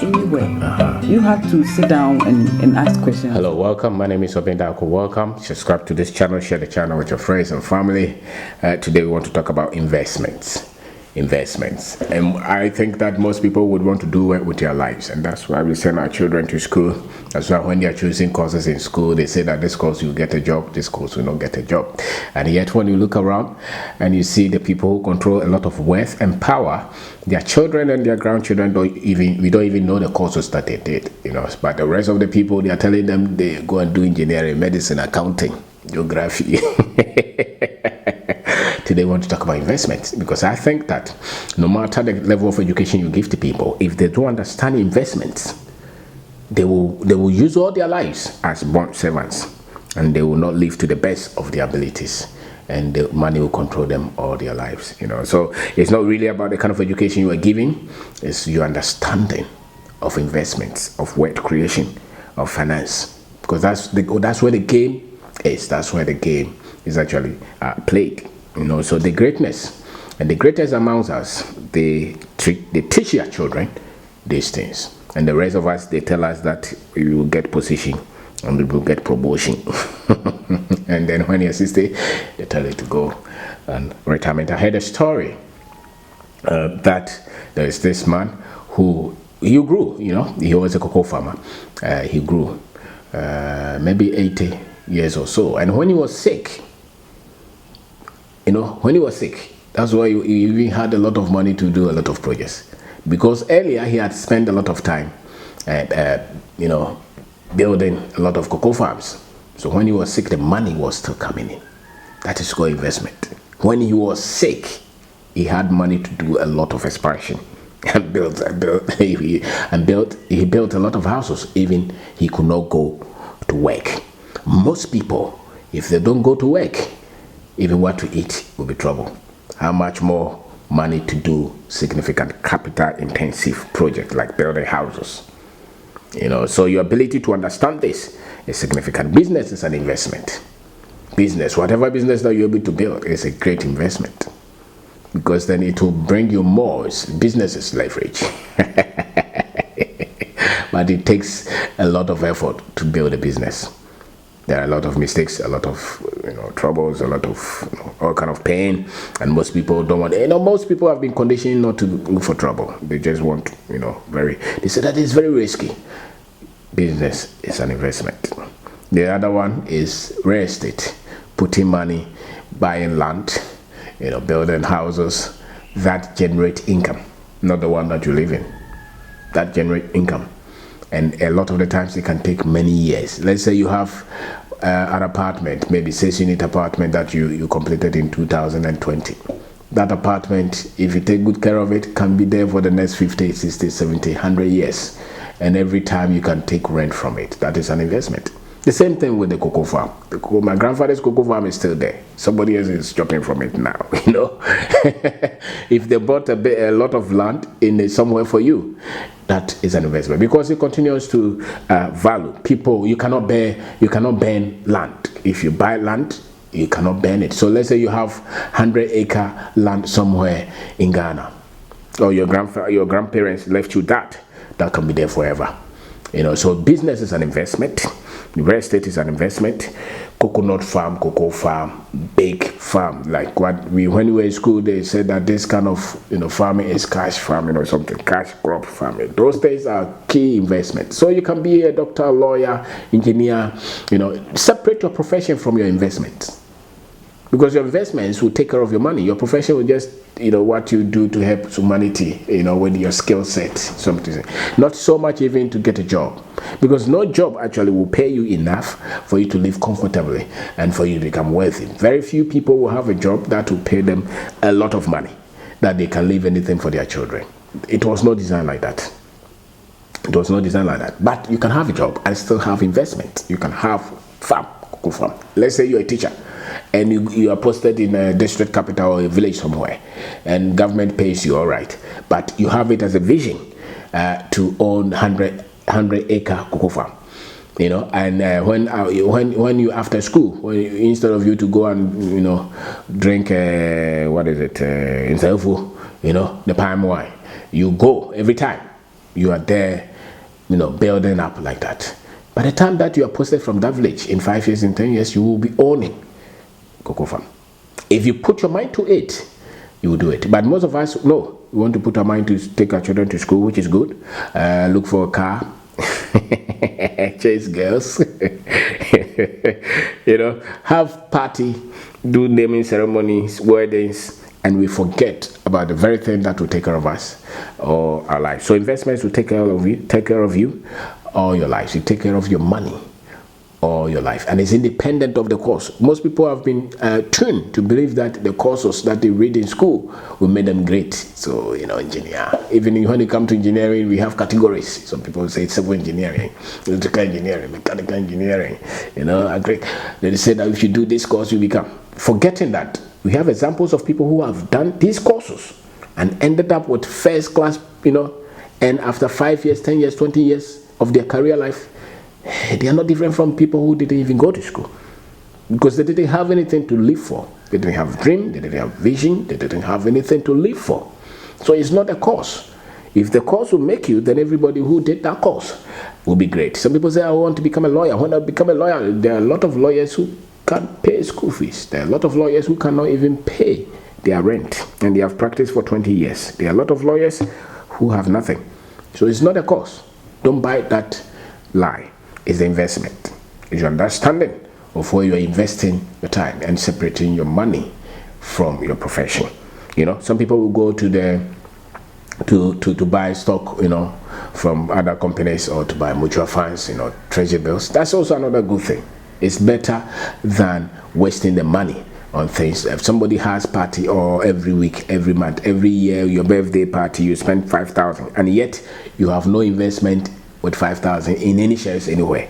anywhere. You have to sit down and ask questions. Hello, welcome. My name is Kwabena Darko. Welcome. Subscribe to this channel. Share the channel with your friends and family. Today we want to talk about investments. And I think that most people would want to do it with their lives, and that's why we send our children to school. That's why when they are choosing courses in school, they say that this course will get a job, this course will not get a job. And yet when you look around and you see the people who control a lot of wealth and power, their children and their grandchildren we don't even know the courses that they did, but the rest of the people, they are telling them they go and do engineering, medicine, accounting, geography. Today we want to talk about investments, because I think that no matter the level of education you give to people, if they don't understand investments, they will use all their lives as bond servants, and they will not live to the best of their abilities, and the money will control them all their lives. So it's not really about the kind of education you are giving, it's your understanding of investments, of wealth creation, of finance, because that's where the game is. That's where the game is actually played. So the greatness and the greatest amongst us, they teach their children these things, and the rest of us, they tell us that we will get position and we will get promotion. And then when you're 60, they tell you to go and retirement. I heard a story that there is this man who he grew. He was a cocoa farmer. He grew maybe 80 years or so, and when he was sick, that's why he even had a lot of money to do a lot of projects, because earlier he had spent a lot of time building a lot of cocoa farms. So when he was sick, the money was still coming in. That is called investment. When he was sick, he had money to do a lot of expansion and he built a lot of houses. Even he could not go to work. Most people, if they don't go to work, even what to eat will be trouble. How much more money to do significant capital intensive project like building houses? So your ability to understand this is significant. Business is an investment. Business, whatever business that you're able to build, is a great investment, because then it will bring you more. Business is leverage. But it takes a lot of effort to build a business. There are a lot of mistakes, a lot of troubles, a lot of all kind of pain, and most people don't want. Most people have been conditioned not to look for trouble. They just want, They say that it's very risky. Business is an investment. The other one is real estate, putting money, buying land, building houses that generate income, not the one that you live in. That generate income. And a lot of the times it can take many years. Let's say you have an apartment, maybe 6-unit apartment that you completed in 2020. That apartment, if you take good care of it, can be there for the next 50, 60, 70, 100 years. And every time you can take rent from it. That is an investment. The same thing with the cocoa farm. My grandfather's cocoa farm is still there. Somebody else is chopping from it now. If they bought a lot of land in somewhere for you, that is an investment, because it continues to value. People, you cannot burn land. If you buy land, you cannot burn it. So let's say you have 100-acre land somewhere in Ghana, or your grandparents left you that can be there forever. So business is an investment. Real estate is an investment. Coconut farm, cocoa farm, big farm. Like when we were in school, they said that this kind of farming is cash farming, something, cash crop farming. Those things are key investments. So you can be a doctor, lawyer, engineer. Separate your profession from your investments, because your investments will take care of your money. Your profession will just what you do to help humanity, with your skill set, something. Not so much even to get a job, because no job actually will pay you enough for you to live comfortably and for you to become wealthy. Very few people will have a job that will pay them a lot of money, that they can leave anything for their children. It was not designed like that. It was not designed like that. But you can have a job and still have investment. You can have cocoa farm. Let's say you're a teacher, and you are posted in a district capital or a village somewhere, and government pays you, all right, but you have it as a vision to own 100-acre cocoa farm, and when you after school, instead of you to go and drink Insafu, the palm wine, you go every time. You are there building up like that. By the time that you are posted from that village, in 5 years, in 10 years, you will be owning cocoa farm. If you put your mind to it, you will do it. But most of us, no, we want to put our mind to take our children to school, which is good. Look for a car, chase girls, have party, do naming ceremonies, weddings, and we forget about the very thing that will take care of us or our life. So investments will take care of you all your life. You take care of your money all your life, and it's independent of the course. Most people have been tuned to believe that the courses that they read in school will make them great. So engineer, even when you come to engineering, we have categories. Some people say civil engineering, electrical engineering, mechanical engineering, agree. They say that if you do this course, you become, forgetting that we have examples of people who have done these courses and ended up with first class, and after 5 years, 10 years, 20 years of their career life, they are not different from people who didn't even go to school, because they didn't have anything to live for. They didn't have dream, they didn't have vision, they didn't have anything to live for. So it's not a course. If the course will make you, then everybody who did that course will be great. Some people say, I want to become a lawyer. When I become a lawyer, there are a lot of lawyers who can't pay school fees. There are a lot of lawyers who cannot even pay their rent, and they have practiced for 20 years. There are a lot of lawyers who have nothing. So it's not a course. Don't buy that lie. It's the investment. It's your understanding of where you're investing your time and separating your money from your profession. Some people will go to to buy stock, from other companies, or to buy mutual funds, treasury bills. That's also another good thing. It's better than wasting the money on things. If somebody has party, or every week, every month, every year, your birthday party, you spend 5,000, and yet you have no investment with 5,000 in any shares anywhere.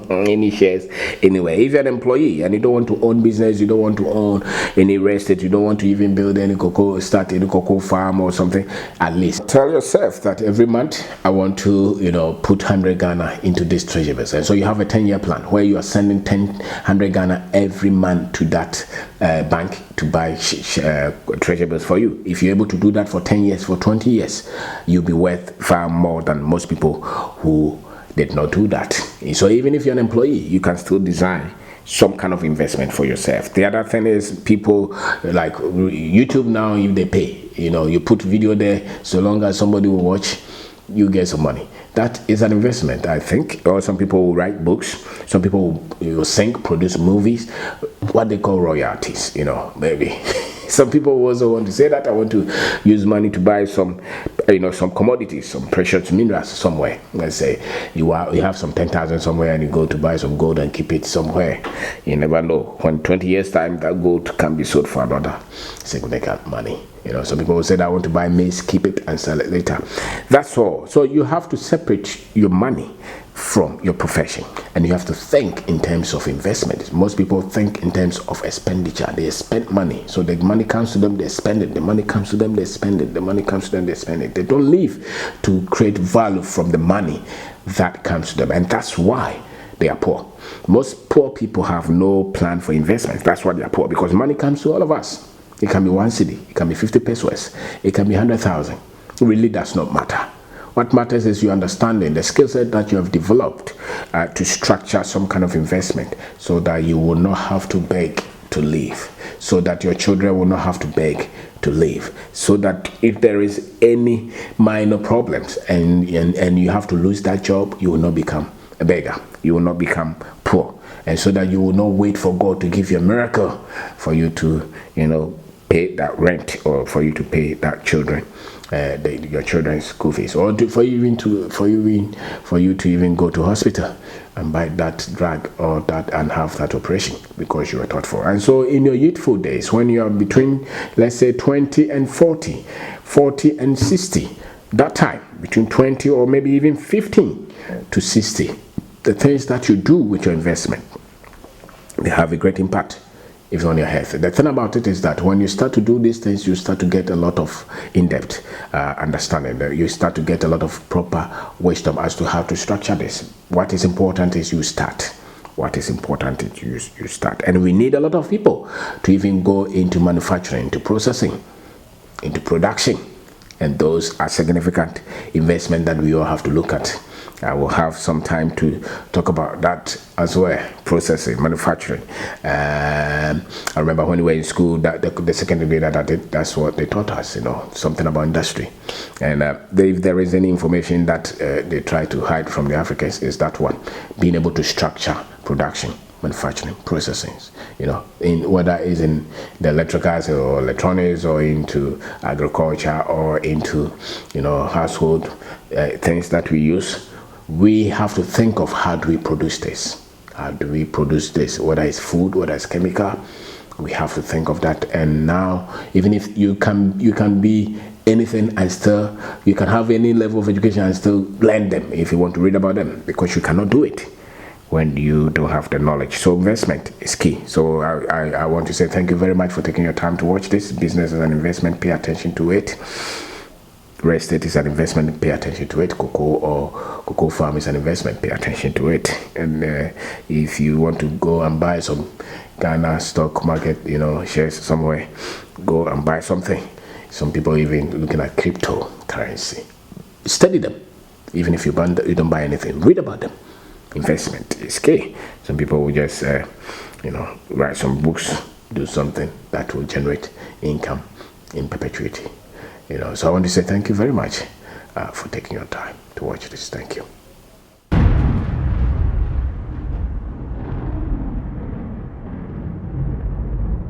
Any shares anywhere. If you're an employee and you don't want to own business, you don't want to own any real estate, you don't want to even build any start any cocoa farm or something, at least tell yourself that every month I want to put 100 Ghana into this treasury business. And so you have a 10-year plan where you are sending 100 Ghana every month to that bank to buy treasury bills for you. If you're able to do that for 10 years, for 20 years, you'll be worth far more than most people who did not do that. So even if you're an employee, you can still design some kind of investment for yourself. The other thing is, people like YouTube now, if they pay, you put video there, so long as somebody will watch, you get some money. That is an investment, I think. Or some people will write books, some people will sing, produce movies, what they call royalties, maybe. Some people also want to say that I want to use money to buy some, some commodities, some precious minerals somewhere. Let's say you have some 10,000 somewhere, and you go to buy some gold and keep it somewhere. You never know. When 20 years time, that gold can be sold for another significant money. Some people will say that I want to buy maize, keep it and sell it later. That's all. So you have to separate your money from your profession, and you have to think in terms of investment. Most people think in terms of expenditure. They spend money, so the money comes to them, they spend it. The money comes to them, they spend it. The money comes to them, they spend it. They don't live to create value from the money that comes to them, and that's why they are poor. Most poor people have no plan for investment. That's why they are poor, because money comes to all of us. It can be 1 cedi, it can be 50 pesos, it can be 100,000. It really does not matter. What matters is your understanding, the skill set that you have developed to structure some kind of investment, so that you will not have to beg to live, so that your children will not have to beg to live, so that if there is any minor problems and you have to lose that job, you will not become a beggar, you will not become poor, and so that you will not wait for God to give you a miracle for you to pay that rent, or for you to pay that your children's school fees, or for you to even go to hospital and buy that drug or that and have that operation because you were taught for. And so in your youthful days, when you are between, let's say, 20 and 40, 40 and 60, that time between 20 or maybe even 15 to 60, the things that you do with your investment, they have a great impact if on your health. The thing about it is that when you start to do these things, you start to get a lot of in-depth understanding. You start to get a lot of proper wisdom as to how to structure this. What is important is you start. What is important is you start. And we need a lot of people to even go into manufacturing, into processing, into production, and those are significant investment that we all have to look at. I will have some time to talk about that as well. Processing, manufacturing. I remember when we were in school, that the second degree that I did, that's what they taught us, something about industry. And if there is any information that they try to hide from the Africans, is that one, being able to structure production, manufacturing, processing, in whether it's in the electricals or electronics or into agriculture or into, household things that we use. We have to think of how do we produce this? How do we produce this? Whether it's food, whether it's chemical, we have to think of that. And now, even if you can be anything and still, you can have any level of education and still learn them if you want to read about them, because you cannot do it when you don't have the knowledge. So investment is key. So I want to say thank you very much for taking your time to watch this. Business is an investment, pay attention to it. Real estate is an investment, pay attention to it. Cocoa farm is an investment, pay attention to it. And if you want to go and buy some Ghana stock market, shares somewhere, go and buy something. Some people even looking at cryptocurrency. Study them. Even if you don't buy anything, read about them. Investment is key. Some people will just, write some books, do something that will generate income in perpetuity. So I want to say thank you very much for taking your time to watch this. Thank you.